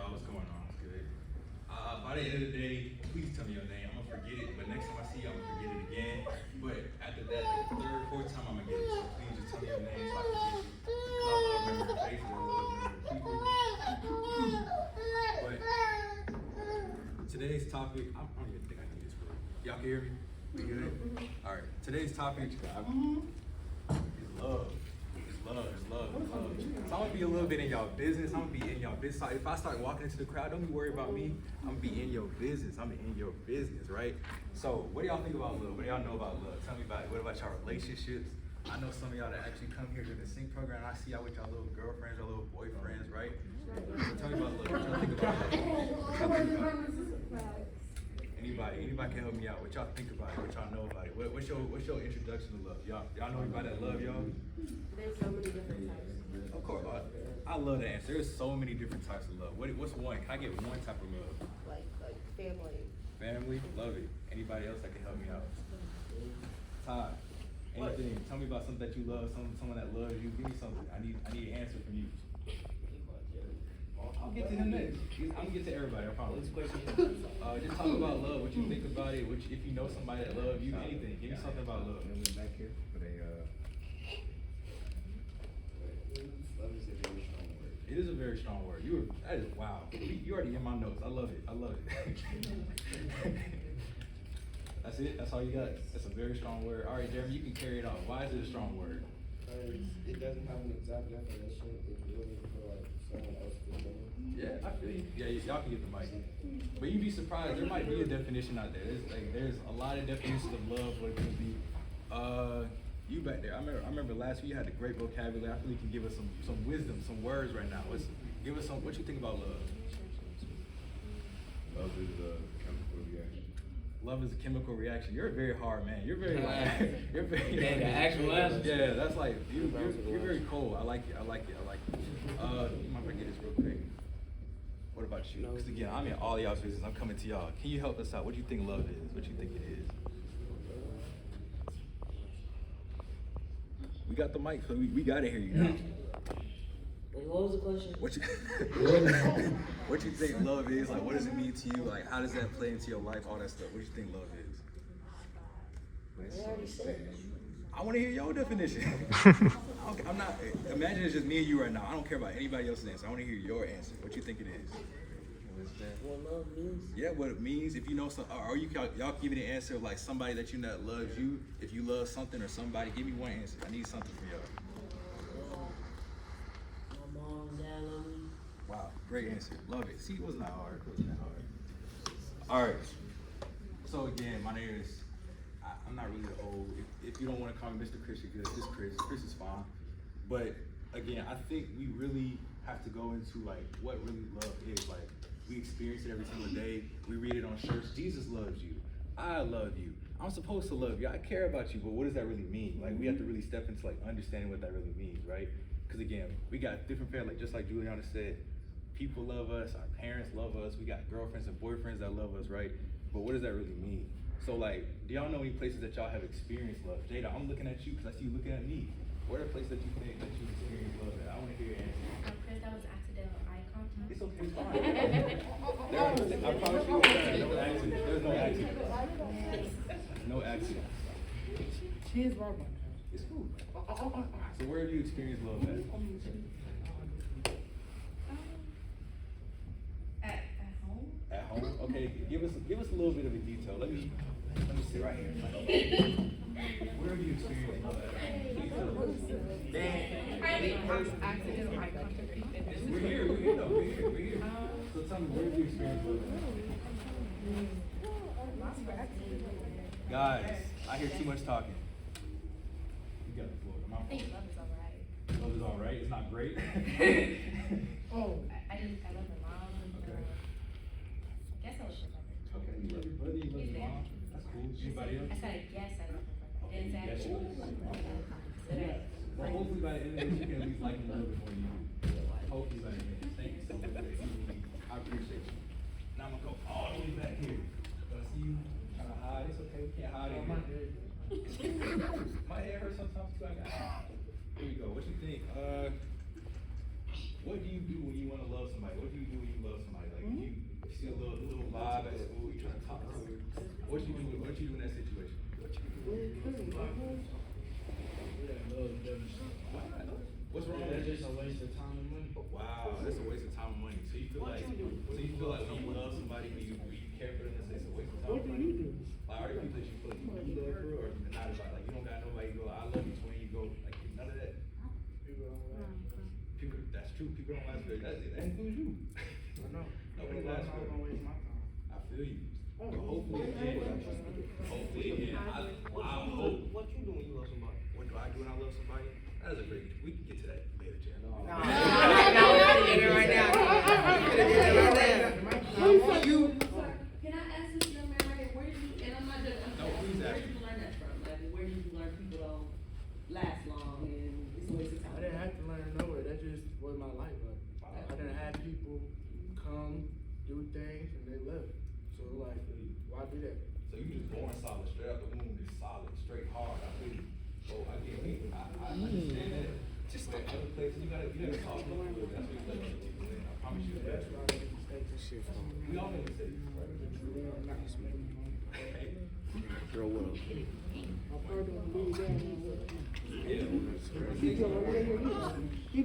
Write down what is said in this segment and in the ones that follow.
y'all? What's going on? It's good. By the end of the day, please tell me your name. I'm gonna forget it, but next time I see you, I'm gonna forget it again. But after that, like, the third, fourth time, I'm gonna get it. So please just tell me your name so I can get you. 'Cause I love remembering faces. I love remembering people. But today's topic, I don't even think I need this word. Y'all can hear me? We good? All right. Today's topic is love. Love. So I'm gonna be a little bit in y'all business. I'm gonna be in y'all business. So if I start walking into the crowd, don't be worried about me. I'm gonna be in your business. I'm in your business, right? So what do y'all think about love? What do y'all know about love? Tell me about it. What about y'all relationships? I know some of y'all that actually come here to the Sync program. I see y'all with y'all little girlfriends, your little boyfriends, right? So tell me about love. What y'all think about love? What y'all think about it? Anybody can help me out. What y'all think about it? What y'all know about it? What's your introduction to love? Y'all know anybody that love y'all? There's so many different types. Of course, I love the answer. There's so many different types of love. What's one? Can I get one type of love? Like family. Family, love it. Anybody else that can help me out? Todd, anything? Tell me about something that you love. Someone that loves you. Give me something. I need an answer from you. I'll get to him next. I'm gonna get to everybody. I promise. Just talk about love. What you think about it? If you know somebody that loves you, anything. Give me something about love. Back here, but love is a very strong word. It is a very strong word. That is wow. You already in my notes. I love it. That's it. That's all you got. That's a very strong word. All right, Jeremy, you can carry it on. Why is it a strong word? It doesn't have an exact definition. It's really for like someone else to know. Yeah, I feel you. Yeah, y'all can get the mic. But you'd be surprised. There might be a definition out there. There's a lot of definitions of love. What it could be. You back there. I remember last week you had a great vocabulary. I feel you can give us some wisdom, some words right now. Give us some. What you think about love? Love is a chemical reaction. Love is a chemical reaction. You're a very hard man. You're very you're very. Dang, the actual answer. Yeah, that's like you're very cold. I like it. You might forget this real quick. What about you? Because again, I'm in all y'all's business. I'm coming to y'all. Can you help us out? What do you think love is? What do you think it is? We got the mic, so we gotta hear you now. Wait, what was the question? What you think love is? Like, what does it mean to you? Like, how does that play into your life? All that stuff. What do you think love is? I already said it. I want to hear your definition. I'm not. Imagine it's just me and you right now. I don't care about anybody else's answer. I want to hear your answer. What you think it is? What love means? Yeah, what it means. If you know some, or y'all give me the answer of like somebody that you know that loves you. If you love something or somebody, give me one answer. I need something from y'all. My mom, dad love me. Wow, great answer. Love it. See, it was not hard. All right. So again, my name is. I'm not really old. If you don't want to call me Mr. Chris, you're good. Just Chris. Chris is fine. But again, I think we really have to go into like what really love is. Like we experience it every single day. We read it on shirts. Jesus loves you. I love you. I'm supposed to love you. I care about you. But what does that really mean? Like we have to really step into like understanding what that really means, right? Because again, we got different family. Like, just like Juliana said, people love us. Our parents love us. We got girlfriends and boyfriends that love us, right? But what does that really mean? So like, do y'all know any places that y'all have experienced love? Jada, I'm looking at you because I see you looking at me. What are places that you think that you experienced love at? I want to hear your answer. Chris, that was accidental eye contact. It's okay, it's fine. I promise you, no accident. There's no accident. No accident. She is right about that. It's cool. So where have you experienced love at? At home? At home? Okay, give us a little bit of a detail. Let me sit right here. Where have you experienced love at? Accidental eye contact. We're here. So tell me, where have you experienced love at? Guys, I hear too much talking. You got the floor. I think love is alright. Love is alright. It's not great. Oh. I love my mom. Okay. I guess I was just like her. Okay, you love your brother, you love your mom. That's cool. Anybody else? I said I guess I love my brother. I didn't say I Yes, you do. do. Said I. Well, hopefully by the end of this, you can at least like him a little bit more than you do. Hopefully by the end. Thank you so much. I appreciate you. Now I'm gonna go all the way back here. But I see you trying to hide. It's okay. We can't hide it. My head hurts sometimes too. Here we go. What you think? What do you do when you want to love somebody? What do you do when you love somebody? What's wrong with That's it? just a waste of time and money. Wow, that's a waste of time and money. So you feel like when you love somebody, when you care for them, it's a waste of time and money. Like, are there people that you feel like you love for, or not about, like, you don't got nobody you go, I love you, so when you go, like, none of that. People don't like. People, that's true. People don't last very. That includes you. I know. Nobody That's lasts why I'm very. gonna waste my time. I feel you. But hopefully again, I hope. What you do when you love somebody? What do I do when I love somebody? That is a great. We can get to that later, Jen. No, we gotta get it right now. We gotta get it right now. You. Can I ask this young man right here, where did you, and I'm not just, No, please where ask. did you learn that from? Like, where did you learn people don't last long and it's a waste of I time? didn't have to learn nowhere. That just was my life. Like, I didn't have people come, do things, and they left. So like, why do that? So you just born solid, straight out the womb, just solid, straight hard. I feel you. So I get me. I understand that. Just like other places, you gotta talk to them. That's what you let people in. I promise you that. That's why I make mistakes and shit from. We all make mistakes, right? Hey.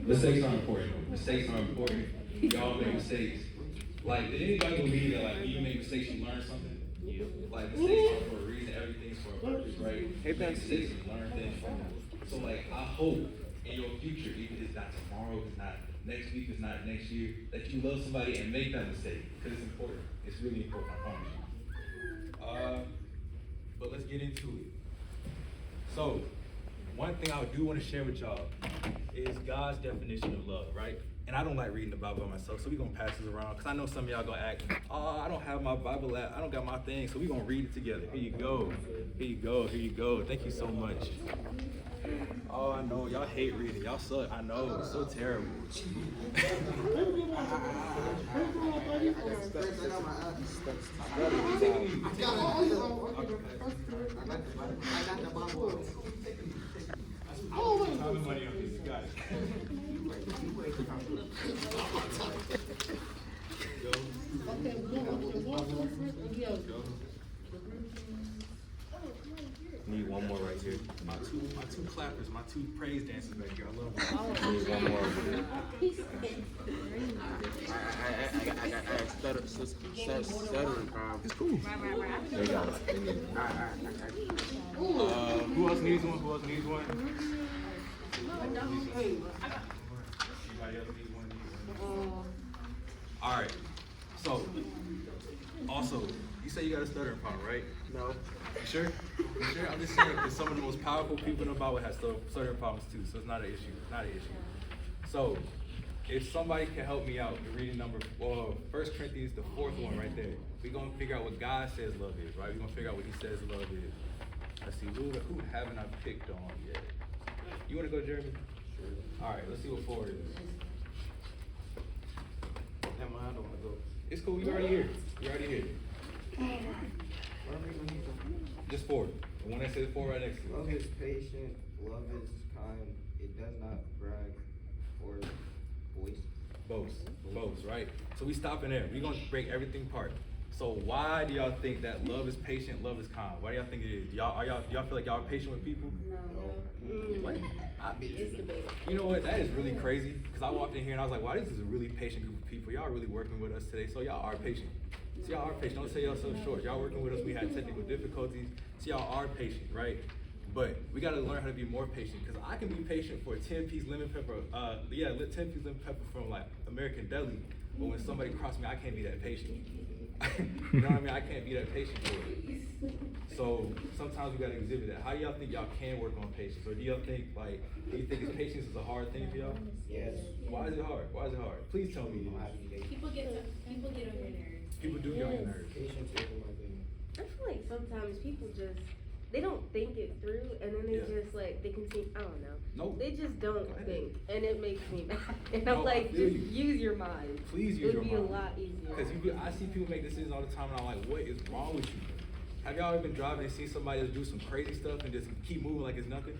Mistakes are important. Mistakes are important. Y'all make mistakes. Like, did anybody believe that, like, when you make mistakes, you learn something? Yeah. Like, mistakes are for a reason, everything's for a purpose, right? You make mistakes, you learn things from them. So, like, I hope in your future, even if it's not tomorrow, if it's not next week, if it's not next year, that you love somebody and make that mistake, because it's important. It's really important, I promise you. But let's get into it. So, one thing I do want to share with y'all is God's definition of love, right? And I don't like reading the Bible by myself, so we're going to pass this around, because I know some of y'all going to act, oh, I don't have my Bible app, I don't got my thing, so we're going to read it together. Here you go. Here you go. Here you go. Thank you so much. Oh, I know. Y'all hate reading. Y'all suck. I know. It's so terrible. Time and money on this. You got it. Need one more right here. My two clappers, my two praise dancers back here. I love them. Need one more. I stuttering problem. It's cool. They got it. Who else needs one? Who else needs one? Anybody else need one? All right. So, also, you say you got a stuttering problem, right? No. You sure? You sure? I'm just saying, because some of the most powerful people in the Bible have stuttering problems too, so it's not an issue. Not an issue. So, if somebody can help me out, the reading number, 1 Corinthians, the 4th one right there. We're going to figure out what God says love is, right? We're going to figure out what he says love is. Let's see, who haven't I picked on yet? You want to go, Jeremy? Sure. All right, let's see what 4 is. Never mind, I don't want to go. It's cool, you already here. You already here. Just 4. The one that says 4 right next to Love it. is patient, love is kind, it does not brag or boast. Boast, right? So we stopping there. We're gonna break everything apart. So why do y'all think that love is patient, love is kind? Why do y'all think it is? Do y'all feel like y'all are patient with people? Like, It's debatable. you know what? That is really crazy. Because I walked in here and I was like, wow, this is a really patient group of people. Y'all are really working with us today. So y'all are patient. So y'all are patient. Don't say y'all so short. Y'all working with us. We had technical difficulties. So y'all are patient, right? But we gotta learn how to be more patient. Because I can be patient for a 10-piece lemon pepper. 10-piece lemon pepper from like American Deli. But when somebody crosses me, I can't be that patient. You know what I mean? I can't be that patient for it. So sometimes we gotta exhibit that. How do y'all think y'all can work on patience? Or do you think patience is a hard thing for y'all? Yes. Why is it hard? Why is it hard? Please tell me. People get on your nerves. People do get on your nerves. Patience isn't my thing. I feel like sometimes people just, they don't think it through, and then they Yeah. just like, they continue, I don't know. Nope. They just don't Go ahead. think, and it makes me mad. And No, I'm I like, feel just you. use your mind. Please use your It'd be mind. a lot easier. Because I see people make decisions all the time, and I'm like, what is wrong with you? Have y'all ever been driving and seen somebody just do some crazy stuff and just keep moving like it's nothing?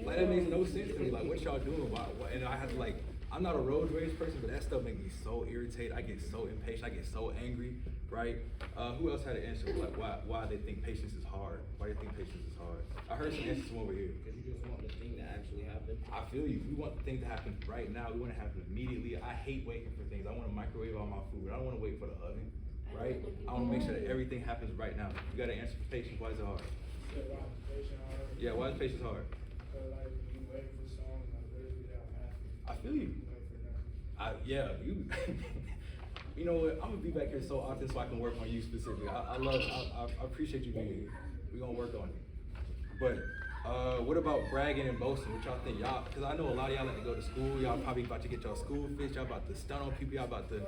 Like, that makes no sense to me. Like, what y'all doing? Why? And I have to like I'm not a road rage person, but that stuff makes me so irritated. I get so impatient. I get so angry, right? Who else had an answer? Like why they think patience is hard? Why do you think patience is hard? I heard some answers from over here. Because you just want the thing to actually happen. I feel you. We want the thing to happen right now. We want it to happen immediately. I hate waiting for things. I want to microwave all my food. I don't want to wait for the oven, right? I want to make sure that everything happens right now. You got to answer for patience. Why is it hard? Yeah, why is patience hard? I feel you. Yeah, you. You know what? I'm gonna be back here so often so I can work on you specifically. I appreciate you being here. We're gonna work on it. But what about bragging and boasting? What y'all think? Y'all, because I know a lot of y'all like to go to school. Y'all probably about to get y'all school fixed. Y'all about to stun on people. Y'all about to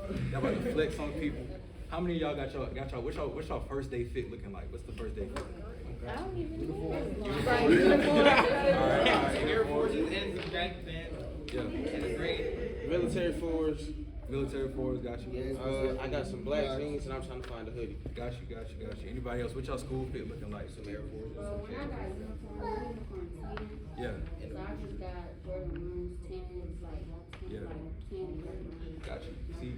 flex on people. How many of y'all got y'all? What's y'all first day fit looking like? What's the first day fit? I don't even know. All right. Air Forces and some track pants. Yeah. And a great. Military force. Military force, got you. I got some black jeans and I'm trying to find a hoodie. Got you. Anybody else? What y'all school fit looking like? Some Air Forces, Well, some when I got uniforms, Yeah. so I just got Jordan 1s, 10s, like Yeah. candy. Got you. See,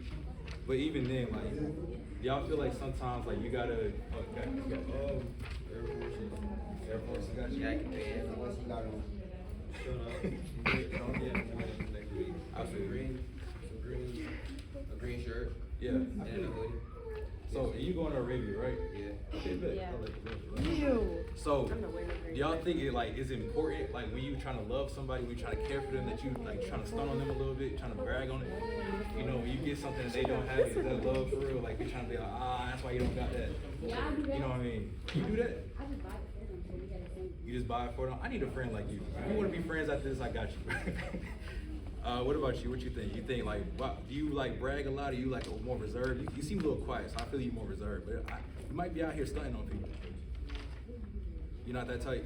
but even then, like, y'all feel like sometimes, like, you gotta. Oh, got Air Forces. Air Force, got you. Jacket pants, unless you got them. I feel you. A green shirt, Yeah. and a hoodie. So, and you going to Arabia, right? Yeah. Okay, bet. Yeah. I like it. Ew. So, I'm not wearing a green do y'all shirt. think it like is important, like when you trying to love somebody, when you trying to care for them, that you like trying to stun on them a little bit, trying to brag on it? You know, when you get something that they don't have, is that love for real? Like you're trying to be like, that's why you don't got that. Yeah, I do that. You know what I mean? You do that? I just buy it for them, so we got the same. You just buy it for them? I need a friend like you. If you want to be friends after this, I got you. What about you? What you think? You think like, do you like brag a lot? Or you like more reserved? You seem a little quiet, so I feel you more reserved. But you might be out here stunting on people. You're not that tight.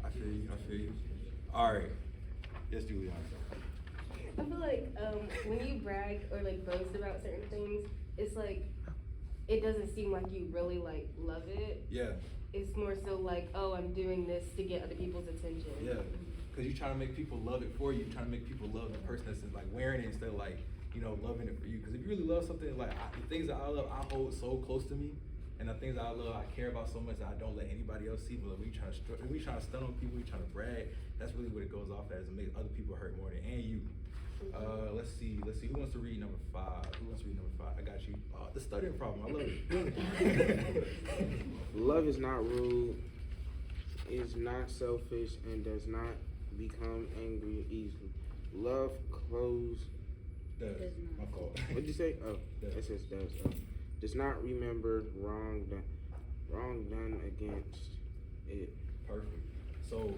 I feel you. All right. Yes, Juliana. I feel like when you brag or like boast about certain things, it's like it doesn't seem like you really like love it. Yeah. It's more so like, oh, I'm doing this to get other people's attention. Yeah. Because you're trying to make people love it for you. You're trying to make people love the person that's like wearing it instead of like, you know, loving it for you. Because if you really love something, like the things that I love, I hold so close to me. And the things that I love, I care about so much that I don't let anybody else see. But we trying to stun on people, we trying to brag. That's really what it goes off as. It makes other people hurt more than and you. Let's see. Who wants to read number 5? I got you. The stuttering problem. I love it. Love is not rude, is not selfish, and does not become angry easily. Love clothes. Does. My fault. What'd you say? Oh, Does. it says does. Does not remember wrong done against it. Perfect. So,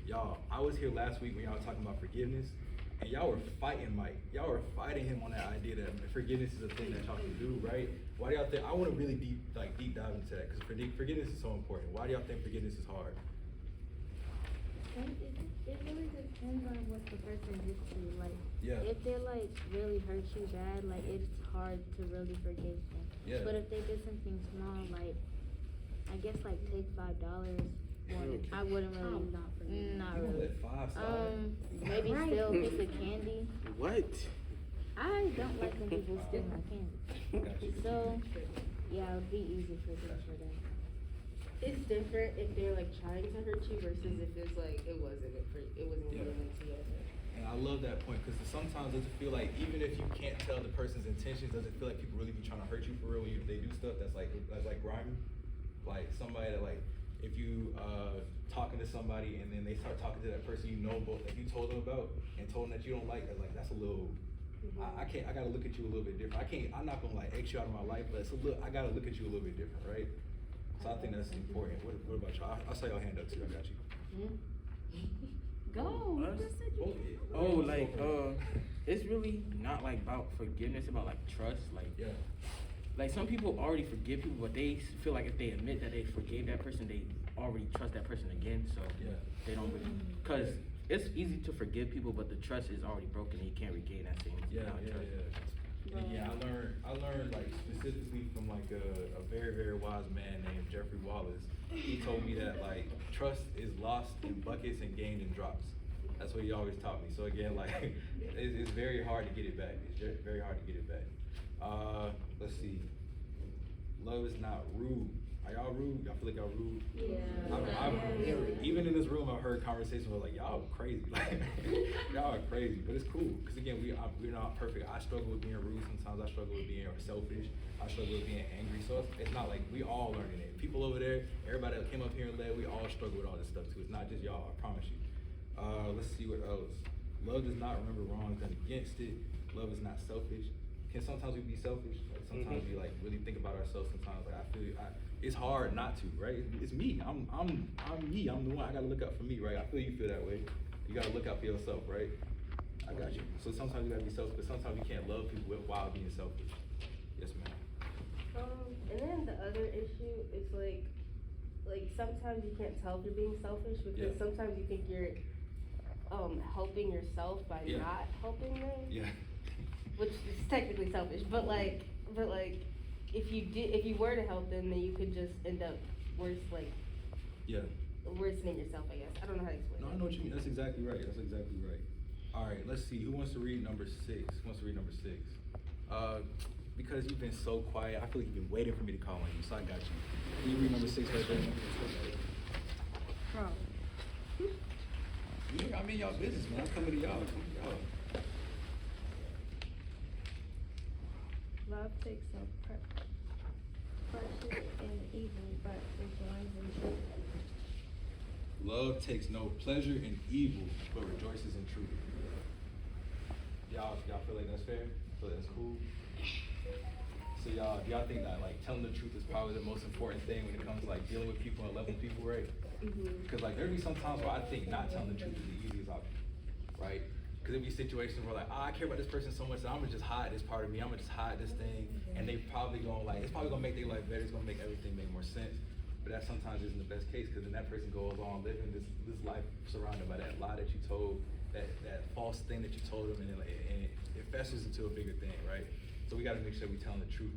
y'all, I was here last week when y'all were talking about forgiveness, and y'all were fighting Mike. Y'all were fighting him on that idea that forgiveness is a thing that y'all can do, right? Why do y'all think? I want to really deep dive into that because forgiveness is so important. Why do y'all think forgiveness is hard? It really depends on what the person did to you. Like, Yeah. if they like really hurt you bad, like it's hard to really forgive them. Yeah. But if they did something small, like I guess like take $5, I wouldn't really not forgive. Not You gonna really. let 5 slide? Maybe steal a piece of candy. What? I don't like when people steal my candy. Gotcha. So yeah, it would be easy for them for that. It's different if they're like trying to hurt you versus if it's like it wasn't Yeah. really together. And I love that point because sometimes does it feel like even if you can't tell the person's intentions, does it feel like people really be trying to hurt you for real when they do stuff that's like grimy? Like somebody that like if you talking to somebody and then they start talking to that person you know both that you told them about and told them that you don't like that, like that's a little. I gotta look at you a little bit different. I'm not gonna like X you out of my life, but I gotta look at you a little bit different, right? So I think that's important. What about y'all? I saw your hand up too. I got you. Go. You just said you. Oh, like, it's really not like about forgiveness, about like trust. Like, Yeah. like some people already forgive people, but they feel like if they admit that they forgave that person, they already trust that person again. So Yeah. they don't really, cause it's easy to forgive people, but the trust is already broken and you can't regain that same amount of trust. And yeah, I learned like specifically from like a very, very wise man named Jeffrey Wallace. He told me that like trust is lost in buckets and gained in drops. That's what he always taught me. So again, like, it's very hard to get it back. It's very hard to get it back. Let's see. Love is not rude. Are y'all rude? Y'all feel like y'all rude? Yeah. Even in this room, I've heard conversations where like, y'all crazy. Like, y'all are crazy, but it's cool. Cause again, we're not perfect. I struggle with being rude sometimes. I struggle with being selfish. I struggle with being angry. So it's not like we all learning it. People over there, everybody that came up here and led, we all struggle with all this stuff too. It's not just y'all, I promise you. Let's see what else. Love does not remember wrongs done against it. Love is not selfish. Can sometimes we be selfish? Like sometimes we like really think about ourselves. Sometimes like it's hard not to, right? It's me. I'm me. I'm the one. I gotta look out for me, right? I feel you feel that way. You gotta look out for yourself, right? I got you. So sometimes you gotta be selfish, but sometimes you can't love people while being selfish. Yes, ma'am. And then the other issue is like sometimes you can't tell if you're being selfish because sometimes you think you're helping yourself by not helping them. Yeah. Which is technically selfish, but like if you were to help them, then you could just end up worsening yourself, I guess. I don't know how to explain. No, I know what you mean. That's exactly right. All right, let's see. Who wants to read number 6? Because you've been so quiet, I feel like you've been waiting for me to call on you, so I got you. Can you read number 6 right there? I'm in y'all business, man. I'm coming to y'all. Love takes no pleasure in evil, but rejoices in truth. Love takes no pleasure in evil, but rejoices in truth. Y'all feel like that's fair? Feel like that's cool? So do y'all think that like telling the truth is probably the most important thing when it comes to like dealing with people and loving people, right? Because like there'd be some times where I think not telling the truth is the easiest option, right? Because there'd be situations where like, I care about this person so much that I'm gonna just hide this part of me. I'm gonna just hide this thing, and they probably gonna it's probably gonna make their life better. It's gonna make everything make more sense. But that sometimes isn't the best case, because then that person goes on living this life surrounded by that lie that you told, that false thing that you told them, and it festers into a bigger thing, right? So we gotta make sure we're telling the truth.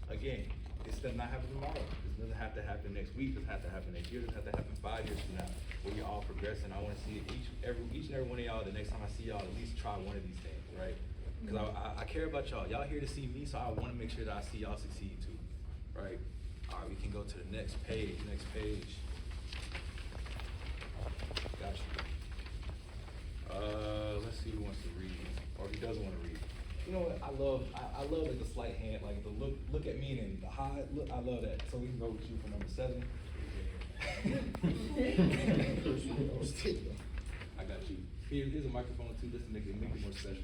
Again, this does not happen tomorrow. This doesn't have to happen next week. This doesn't have to happen next year. This doesn't have to happen 5 years from now. Where you're all progressing. I want to see each and every one of y'all. The next time I see y'all, at least try one of these things, right? Because I care about y'all. Y'all here to see me, so I want to make sure that I see y'all succeed too, right? All right, we can go to the next page. Got you. Let's see who wants to read, or who doesn't want to read. You know what? I love like the slight hand, like the look at me and the high look. I love that. So we can go with you for number 7. I got you. Here's a microphone too, just to make it more special.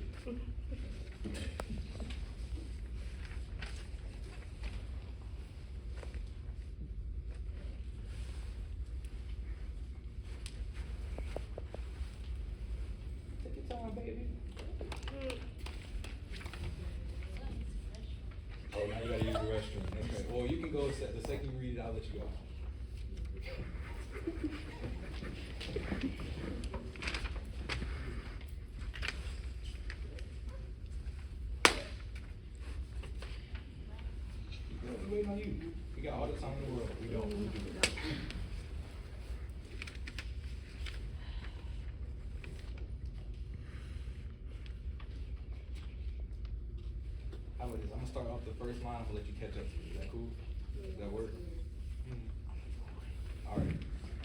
Take your time, baby. Oh, now you gotta use the restroom. That's right. Well, you can go the second you read it, I'll let you go. We're waiting on you. We got all the time in the world. We don't. How about this? I'm gonna start off the first line. I'll let you catch up to me. Is that cool? Does that work? All right.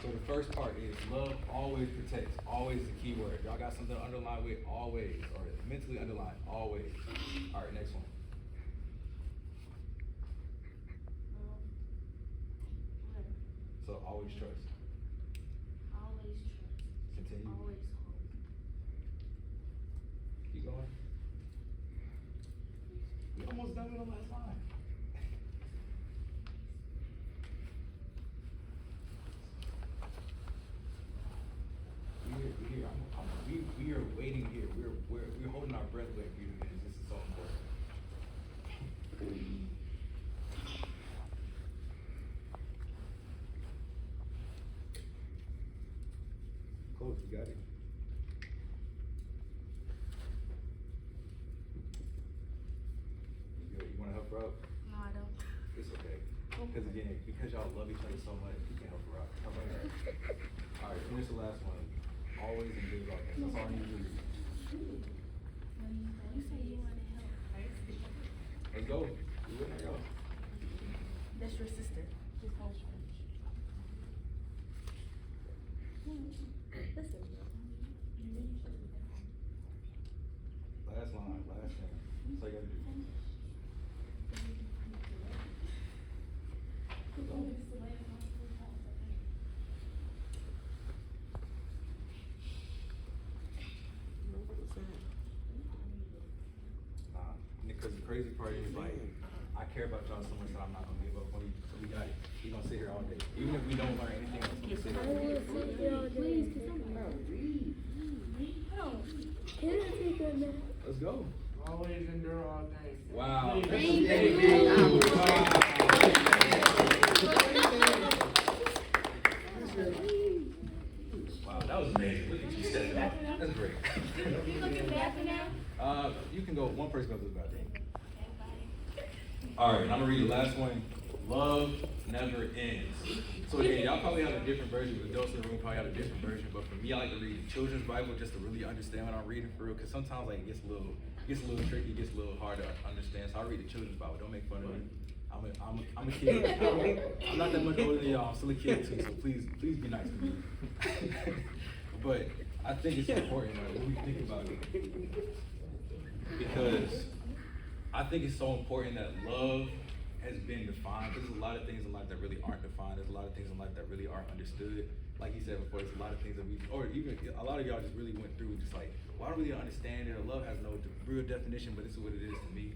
So the first part is love always protects. Always is the key word. Y'all got something to underline with always, or mentally underline always. All right, next one. So always trust. Always trust. Continue. Always hope. Keep going. We almost done with the last line. We are waiting here. We're holding our breath waiting for you to finish. This is so important. Coach, you got it. You good? You want to help her out? No, I don't. It's okay. Because again, because y'all love each other so much, you can help her out. How about that? All right, finish the last one. always and good about that. That's all I need to do. You say you wanna help person. Let's go. Let's go. That's your sister. His whole church. Listen. Last line, last thing. That's all you gotta do. Because the crazy part is like, I care about y'all so much that I'm not gonna give up on you. So we got it. We gonna sit here all day. Even if we don't learn anything else, we sit here. Let's go. Always endure all things. Wow. Thank Wow, that was amazing. Look at you stepping out. That's great. You can go. One person goes to the bathroom. All right, and I'm gonna read the last one. Love never ends. So again, y'all probably have a different version. The adults in the room probably have a different version. But for me, I like to read the children's Bible just to really understand what I'm reading for real. Because sometimes like it gets a little tricky, it gets a little hard to understand. So I read the children's Bible. Don't make fun of me. I'm a kid. I'm not that much older than y'all. I'm still a kid too. So please be nice to me. But I think it's important like, when we think about it, because I think it's so important that love has been defined. There's a lot of things in life that really aren't defined. There's a lot of things in life that really aren't understood. Like you said before, there's a lot of things that or even a lot of y'all just really went through just like, well, I don't really understand it. Love has no real definition, but this is what it is to me.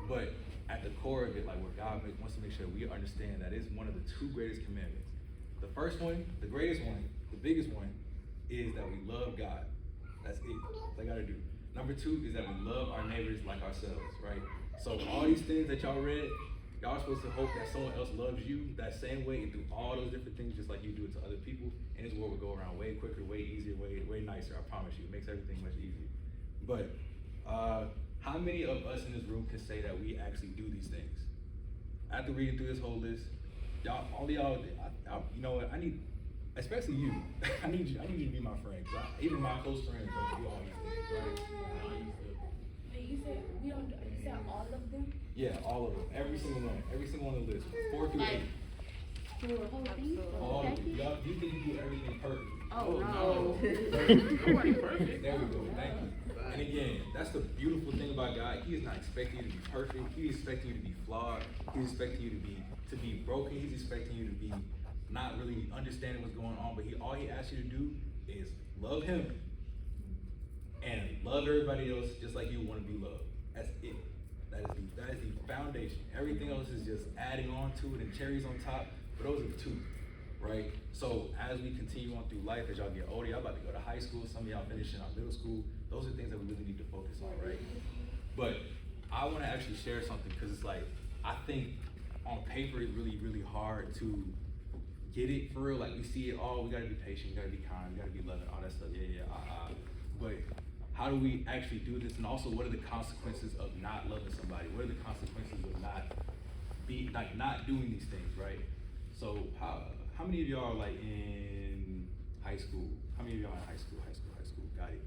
But at the core of it, like what God wants to make sure we understand that is one of the two greatest commandments. The first one, the greatest one, the biggest one, is that we love God. That's it. That's all I gotta do. Number two is that we love our neighbors like ourselves, right? So all these things that y'all read, y'all are supposed to hope that someone else loves you that same way and do all those different things just like you do it to other people. And this world will go around way quicker, way easier, way nicer. I promise you, it makes everything much easier. But how many of us in this room can say that we actually do these things? After reading through this whole list, y'all, all of y'all, you know what? I need, especially you. I need you to be my friend. Even my close friends don't do all these things, right? You said we don't. You said all of them. Yeah, all of them. Every single one on the list. 4 through 8. Through a whole thing. All of them. Y'all, you think you do everything perfect? Oh no. Nobody perfect. There we go. Thank you. And again, that's the beautiful thing about God. He is not expecting you to be perfect. He's expecting you to be flawed. He's expecting you to be broken. He's expecting you to be not really understanding what's going on. But all he asks you to do is love him and love everybody else just like you want to be loved. That's it. That is the foundation. Everything else is just adding on to it and cherries on top. But those are the two, right? So as we continue on through life, as y'all get older, y'all about to go to high school. Some of y'all finishing out middle school. Those are things that we really need to focus on, right? But I want to actually share something because it's like, I think on paper it's really, really hard to get it for real. Like we see it all, we gotta be patient, we gotta be kind, we gotta be loving, all that stuff, But how do we actually do this? And also, what are the consequences of not loving somebody? What are the consequences of not doing these things, right? So how many of y'all are like in high school? How many of y'all in high school? Got it.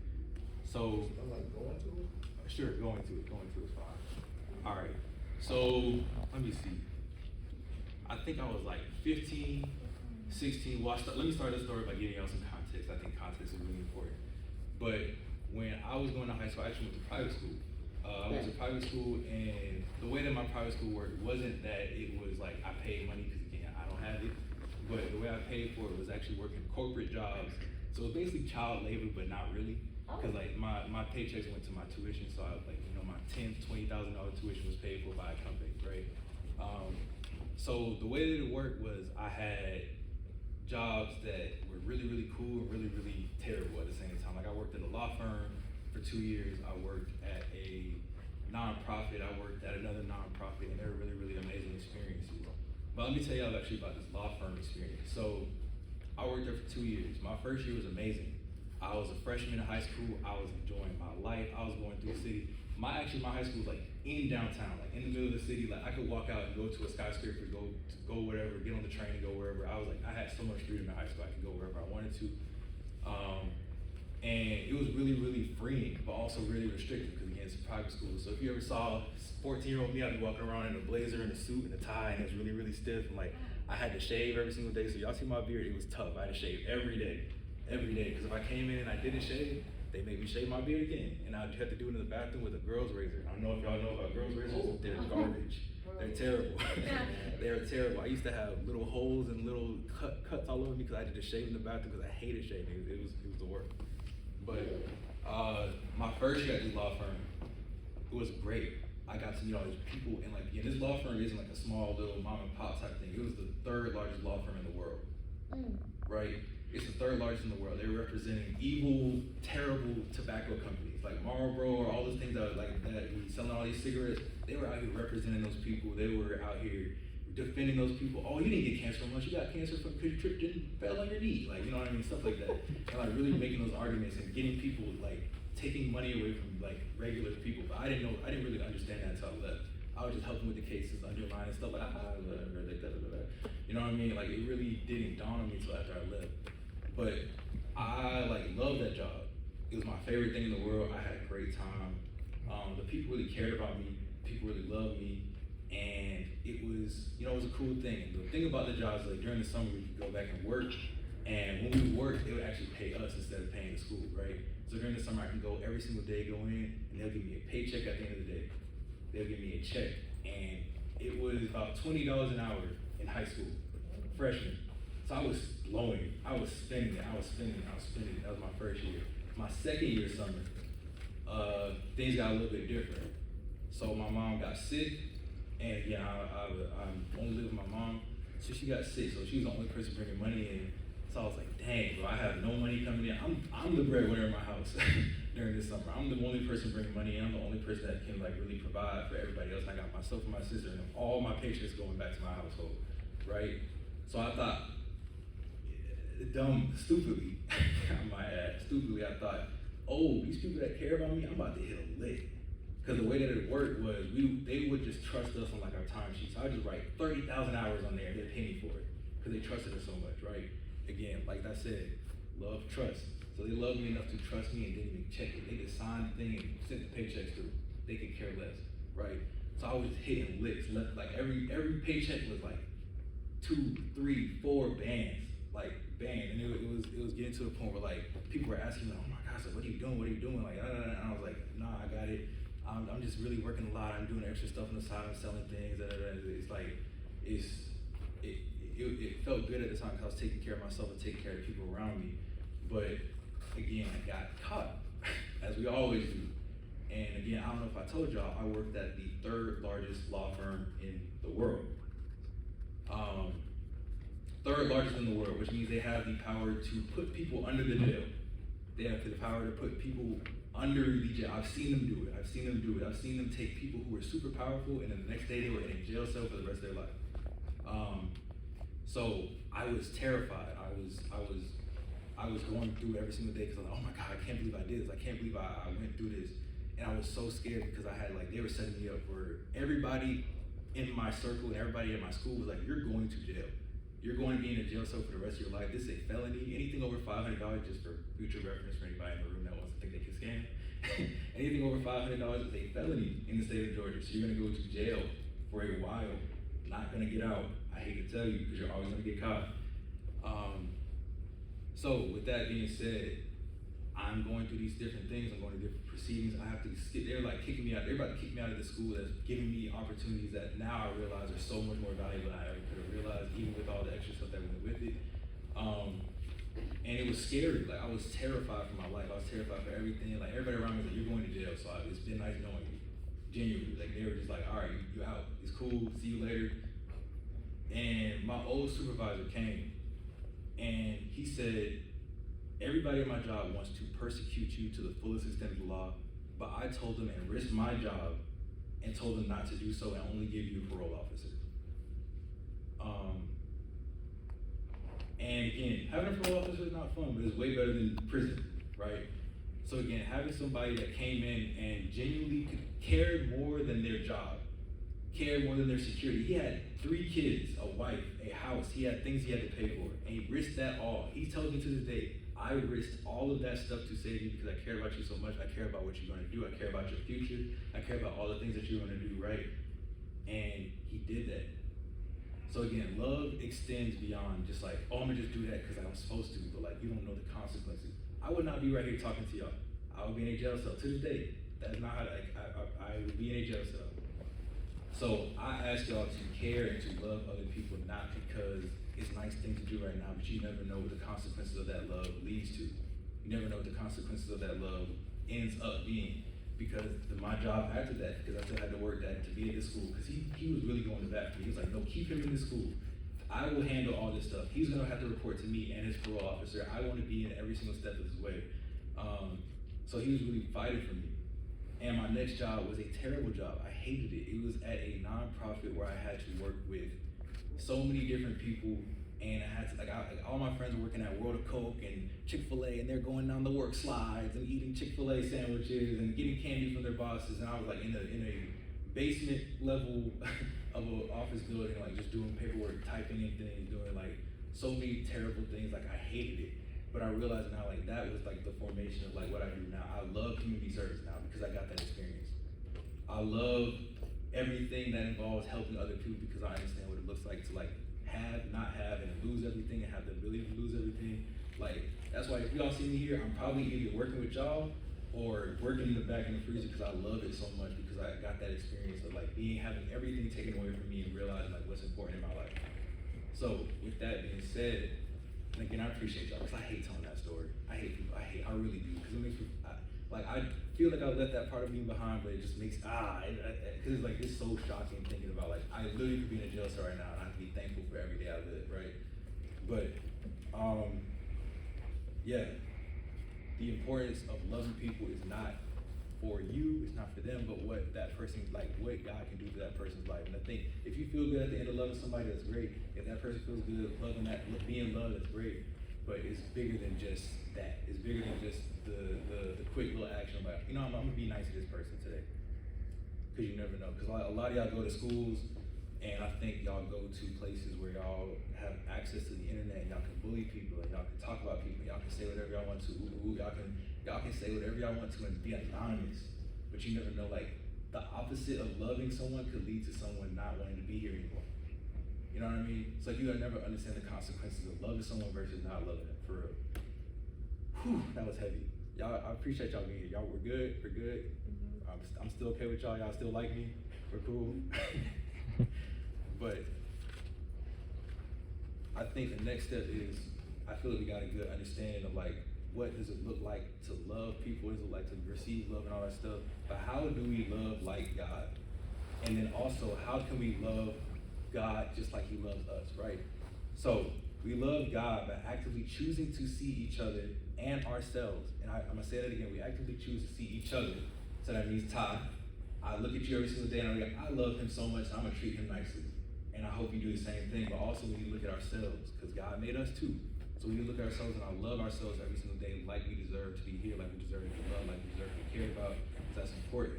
So I'm like going to it? sure, going to it is fine. All right. So let me see. I think I was like 15, 16. Well, let me start this story by giving y'all some context. I think context is really important. But when I was going to high school, I actually went to private school. I went to private school, and the way that my private school worked wasn't that it was like I paid money because again, I don't have it. But the way I paid for it was actually working corporate jobs. So it's basically child labor, but not really. Because like my paychecks went to my tuition, so I like, you know, my $10,000, $20,000 tuition was paid for by a company, right? So the way that it worked was I had jobs that were really, really cool and really, really terrible at the same time. Like I worked at a law firm for 2 years. I worked at a nonprofit. I worked at another nonprofit, and they were really, really amazing experiences. But let me tell y'all actually about this law firm experience. So I worked there for 2 years. My first year was amazing. I was a freshman in high school. I was enjoying my life. I was going through the city. My high school was like in downtown, like in the middle of the city. Like I could walk out and go to a skyscraper, go whatever, get on the train and go wherever. I had so much freedom in high school. I could go wherever I wanted to. And it was really, really freeing, but also really restrictive because again, it's a private school. So if you ever saw 14-year-old me, I'd be walking around in a blazer and a suit and a tie, and it was really, really stiff. And like, I had to shave every single day. So y'all see my beard, it was tough. I had to shave every day. Because if I came in and I didn't shave, they made me shave my beard again. And I'd have to do it in the bathroom with a girl's razor. I don't know if y'all know about girls' razors. They're garbage. They're terrible. They're terrible. I used to have little holes and little cuts all over me because I had to just shave in the bathroom because I hated shaving. It was the worst. But my first year at this law firm, it was great. I got to meet all these people, and like, this law firm isn't like a small little mom and pop type thing. It was the third largest law firm in the world, right? It's the third largest in the world. They were representing evil, terrible tobacco companies like Marlboro or all those things that we selling all these cigarettes. They were out here representing those people. They were out here defending those people. Oh, you didn't get cancer from lunch. You got cancer because you tripped and fell on your knee. Like, you know what I mean? Stuff like that. And like really making those arguments and getting people like taking money away from like regular people. But I didn't really understand that until I left. I was just helping with the cases, underlying stuff like whatever, like that. You know what I mean? Like, it really didn't dawn on me until after I left. But I like loved that job. It was my favorite thing in the world. I had a great time. The people really cared about me. People really loved me. And it was, it was a cool thing. The thing about the job is like during the summer we could go back and work, and when we worked, they would actually pay us instead of paying the school, right? So during the summer I can go every single day, go in, and they'll give me a paycheck at the end of the day. They'll give me a check, and it was about $20 an hour in high school, freshman. So I was blowing, I was spending it. That was my first year. My second year summer, things got a little bit different. So my mom got sick. And again, I only live with my mom, so she got sick, so she was the only person bringing money in. So I was like, dang, bro, I have no money coming in. I'm the breadwinner in my house during this summer. I'm the only person bringing money in. I'm the only person that can like really provide for everybody else. And I got myself and my sister, and all my paychecks going back to my household, right? So I thought, stupidly, I might add, I thought, oh, these people that care about me, I'm about to hit a lick. Because the way that it worked was they would just trust us on like our timesheets. So I just write 30,000 hours on there and they pay me for it because they trusted us so much, right? Again, like I said, love, trust. So they loved me enough to trust me and didn't even check it. They just signed the thing and sent the paychecks through. They could care less, right? So I was hitting licks. Like every paycheck was like 2, 3, 4 bands, and it was getting to a point where like people were asking me, oh my gosh, like, what are you doing? Like, and I was like, nah, I got it. I'm just really working a lot. I'm doing extra stuff on the side. I'm selling things. It's like, it felt good at the time because I was taking care of myself and taking care of the people around me. But again, I got caught, as we always do. And again, I don't know if I told y'all, I worked at the third largest law firm in the world. Third largest in the world, which means they have the power to put people under the jail. They have the power to put people under the jail. I've seen them do it. I've seen them take people who were super powerful, and then the next day they were in a jail cell for the rest of their life. So I was terrified. I was going through every single day because I was like, oh my God, I can't believe I did this. I can't believe I went through this. And I was so scared because I had they were setting me up for everybody in my circle and everybody in my school was like, you're going to jail. You're going to be in a jail cell for the rest of your life. This is a felony. Anything over $500, just for future reference for anybody in the room that wants to think they can scam. Anything over $500 is a felony in the state of Georgia. So you're gonna go to jail for a while, not gonna get out. I hate to tell you, because you're always gonna get caught. So with that being said, I'm going through these different things. I'm going to different proceedings. I have to skip. They're like kicking me out. They're about to kick me out of the school that's giving me opportunities that now I realize are so much more valuable than I ever could have realized, even with all the extra stuff that went with it. And it was scary. Like, I was terrified for my life. I was terrified for everything. Like, everybody around me was like, you're going to jail. So it's been nice knowing you. Genuinely. Like, they were just like, all right, you out. It's cool. See you later. And my old supervisor came and he said, everybody in my job wants to persecute you to the fullest extent of the law, but I told them and risked my job and told them not to do so and only give you a parole officer. And again, having a parole officer is not fun, but it's way better than prison, right? So again, having somebody that came in and genuinely cared more than their job, cared more than their security. He had 3 kids, a wife, a house. He had things he had to pay for, and he risked that all. He tells me to this day, I risked all of that stuff to save you because I care about you so much. I care about what you're gonna do. I care about your future. I care about all the things that you're gonna do, right? And he did that. So again, love extends beyond just like, oh, I'm gonna just do that because I'm supposed to, but like, you don't know the consequences. I would not be right here talking to y'all. I would be in a jail cell to this day. That's not how, I would be in a jail cell. So I ask y'all to care and to love other people, not because it's a nice thing to do right now, but you never know what the consequences of that love leads to. You never know what the consequences of that love ends up being. Because my job after that, because I still had to work that to be at this school, because he was really going to bat for me. He was like, no, keep him in this school. I will handle all this stuff. He's gonna have to report to me and his parole officer. I want to be in every single step of his way. So he was really fighting for me. And my next job was a terrible job. I hated it. It was at a nonprofit where I had to work with so many different people, and I had to, all my friends were working at World of Coke and Chick-fil-A, and they're going down the work slides and eating Chick-fil-A sandwiches and getting candy from their bosses, and I was like in a basement level of an office building, like just doing paperwork, typing in things, doing like so many terrible things. Like I hated it. But I realize now, like, that was like the formation of like what I do now. I love community service now because I got that experience. I love everything that involves helping other people because I understand what it looks like to like have, not have, and lose everything and have the ability to lose everything. Like, that's why if y'all see me here, I'm probably either working with y'all or working in the back in the freezer because I love it so much because I got that experience of like having everything taken away from me and realizing like what's important in my life. So with that being said, and again, I appreciate y'all because I hate telling that story. I really do, because it makes me, I feel like I let that part of me behind, but it just makes, because like, it's so shocking thinking about like, I literally could be in a jail cell right now and I have to be thankful for every day I live, right? But, yeah, the importance of loving people is not for you, it's not for them, but what that person's like, what God can do to that person's life. And I think if you feel good at the end of loving somebody, that's great. If that person feels good loving that, being loved, that's great. But it's bigger than just that. It's bigger than just the quick little action about, you know, I'm gonna be nice to this person today. Cause you never know. Cause a lot of y'all go to schools, and I think y'all go to places where y'all have access to the internet, and y'all can bully people, and y'all can talk about people, and y'all can say whatever y'all want to. Y'all can say whatever y'all want to and be anonymous. But you never know, like, the opposite of loving someone could lead to someone not wanting to be here anymore. You know what I mean? It's like you gotta never understand the consequences of loving someone versus not loving them, for real. Whew, that was heavy. Y'all, I appreciate y'all being here. Y'all, we're good. I'm still okay with y'all. Y'all still like me. We're cool. But I think the next step is, I feel like we got a good understanding of like, what does it look like to love people? What does it look like to receive love and all that stuff? But how do we love like God? And then also, how can we love God just like he loves us, right? So we love God by actively choosing to see each other and ourselves. And I'm gonna say that again, we actively choose to see each other. So that means Ty. I look at you every single day and I'm like, I love him so much, so I'm gonna treat him nicely. And I hope you do the same thing, but also we need to look at ourselves, because God made us too. So we need to look at ourselves and I love ourselves every single day like we deserve to be here, like we deserve to be loved, like we deserve to be cared about, because that's important.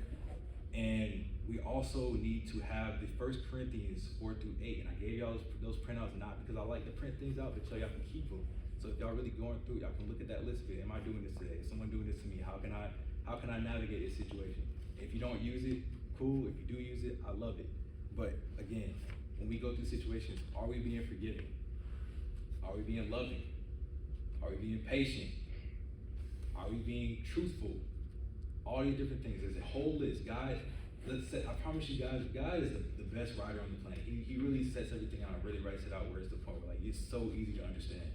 And we also need to have the 1 Corinthians 4-8, and I gave y'all those printouts not because I like to print things out, but so y'all can keep them. So if y'all really going through, y'all can look at that list of it. Am I doing this today? Is someone doing this to me? How can I navigate this situation? If you don't use it, cool. If you do use it, I love it. But again, when we go through situations, are we being forgiving? Are we being loving? Are we being patient? Are we being truthful? All these different things. There's a whole list. God, I promise you guys, God is the best writer on the planet. He really sets everything out and really writes it out where it's the point where like it's so easy to understand.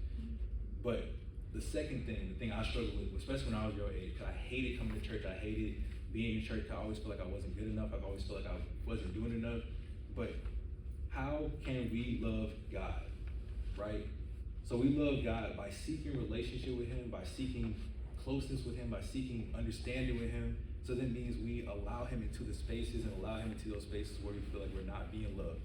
But the second thing, the thing I struggled with, especially when I was your age, because I hated coming to church, I hated being in church, I always felt like I wasn't good enough, I always felt like I wasn't doing enough. But how can we love God, right? So we love God by seeking relationship with him, by seeking closeness with him, by seeking understanding with him. So that means we allow him into the spaces and allow him into those spaces where we feel like we're not being loved.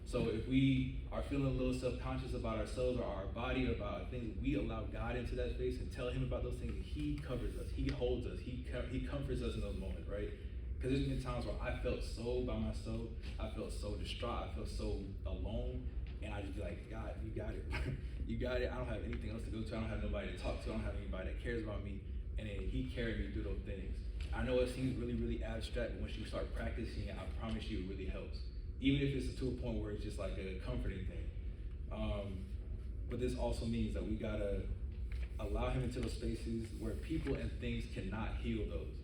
So if we are feeling a little self-conscious about ourselves or our body or about things, we allow God into that space and tell him about those things, and he covers us, he holds us, he comforts us in those moments, right? Because there's been times where I felt so by myself, I felt so distraught, I felt so alone, and I just be like, God, you got it. you got it. I don't have anything else to go to. I don't have nobody to talk to. I don't have anybody that cares about me. And then he carried me through those things. I know it seems really, really abstract, but once you start practicing it, I promise you it really helps. Even if it's to a point where it's just like a comforting thing. But this also means that we gotta allow him into those spaces where people and things cannot heal those.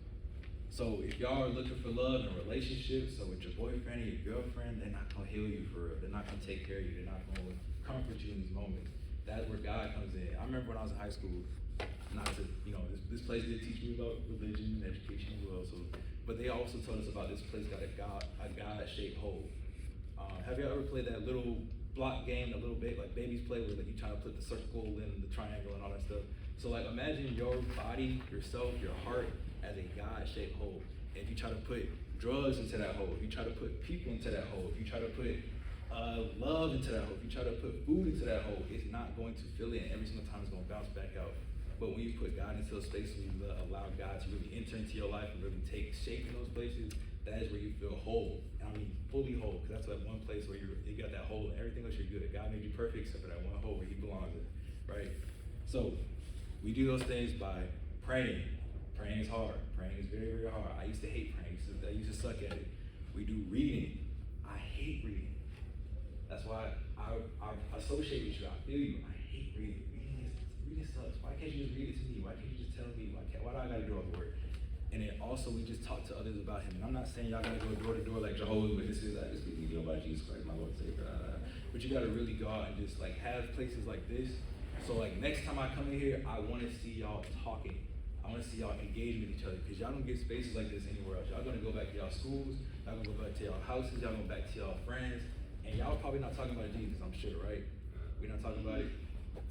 So if y'all are looking for love in relationships, so with your boyfriend or your girlfriend, they're not gonna heal you for real. They're not gonna take care of you. They're not gonna comfort you in these moments. That's where God comes in. I remember when I was in high school, not to, this place did teach me about religion and education as well. So, but they also told us about this place got a God-shaped hole. Have you ever played that little block game, that little like babies play, where like you try to put the circle in the triangle and all that stuff? So like imagine your body, yourself, your heart as a God-shaped hole. And if you try to put drugs into that hole, if you try to put people into that hole, if you try to put love into that hole, if you try to put food into that hole, it's not going to fill in. Every single time it's going to bounce back out. But when you put God into a space where you allow God to really enter into your life and really take shape in those places, that is where you feel whole. And I mean fully whole, because that's like one place where you got that hole and everything else you're good at. God made you perfect except for that one hole where he belongs in, right? So we do those things by praying. Praying is hard. Praying is very, very hard. I used to hate praying. I used to suck at it. We do reading. I hate reading. That's why I associate with you. I feel you. I hate reading. Reading sucks. Why can't you just read it to me? Why can't you just tell me? Why do I gotta do all the work? And then also we just talk to others about him. And I'm not saying y'all gotta go door to door like Jehovah's Witnesses. I just speak to you about Jesus Christ, my Lord and Savior. But you gotta really go out and just like have places like this. So like next time I come in here, I wanna see y'all talking. I wanna see y'all engaging with each other, because y'all don't get spaces like this anywhere else. Y'all gonna go back to y'all schools, y'all gonna go back to y'all houses, y'all gonna go back to y'all friends, and y'all probably not talking about Jesus, I'm sure, right? We're not talking about it.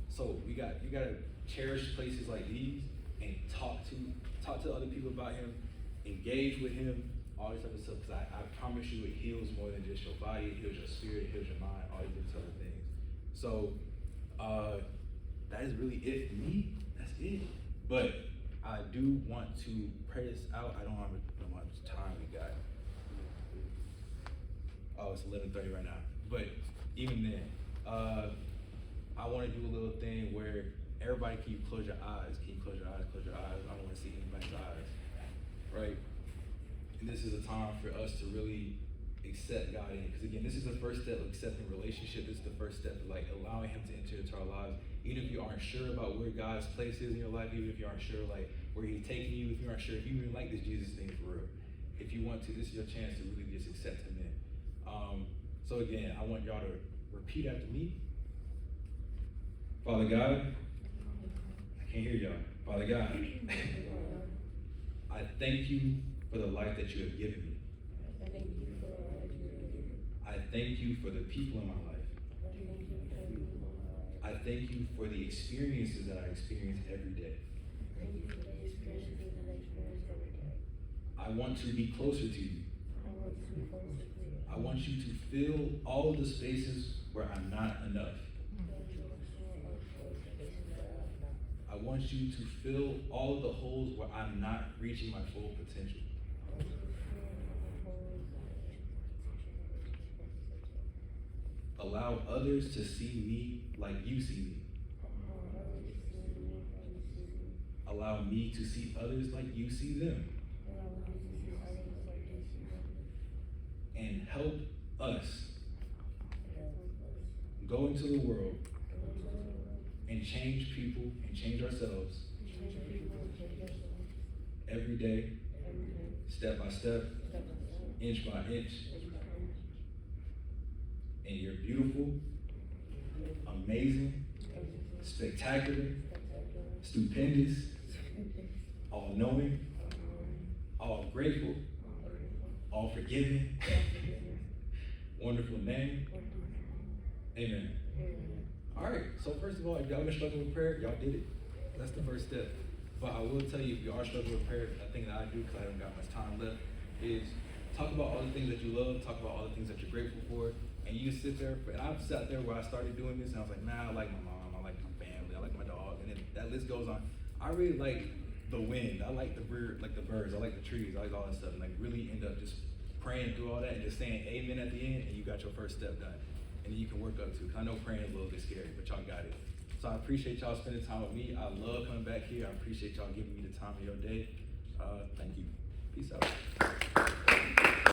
So you gotta cherish places like these and talk to other people about him, engage with him, all this other stuff, because I promise you it heals more than just your body, it heals your spirit, it heals your mind, all these other things. So that is really it for me. That's it. But I do want to pray this out. I don't know how much time we got. Oh, it's 11:30 right now. But even then, I want to do a little thing where everybody, can you close your eyes? Can you close your eyes? Close your eyes. I don't want to see anybody's eyes, right? And this is a time for us to really accept God in. Because again, this is the first step of accepting relationship. This is the first step of like allowing him to enter into our lives. Even if you aren't sure about where God's place is in your life, even if you aren't sure like where he's taking you, if you aren't sure if you even like this Jesus thing for real. If you want to, this is your chance to really just accept him in. So again, I want y'all to repeat after me. Father God, I can't hear y'all. Father God, I thank you for the life that you have given me. I thank you for the people in my life. I thank you for the experiences that I experience every day. I want to be closer to you. I want you to fill all the spaces where I'm not enough. I want you to fill all of the holes where I'm not reaching my full potential. Allow others to see me like you see me. Allow me to see others like you see them. And help us go into the world and change people and change ourselves every day, step by step, inch by inch. And you're beautiful, amazing, spectacular, stupendous, all-knowing, all-grateful, all-forgiving, wonderful name. Amen. All right, so first of all, if y'all been struggling with prayer, y'all did it. That's the first step. But I will tell you, if you are struggling with prayer, the thing that I do, because I don't got much time left, is talk about all the things that you love, talk about all the things that you're grateful for, and you just sit there, and I've sat there where I started doing this, and I was like, man, I like my mom, I like my family, I like my dog, and then that list goes on. I really like the wind, I like the birds, I like the trees, I like all that stuff, and like really end up just praying through all that and just saying amen at the end, and you got your first step done. And then you can work up to, because I know praying is a little bit scary, but y'all got it. So I appreciate y'all spending time with me. I love coming back here. I appreciate y'all giving me the time of your day. Thank you. Peace out.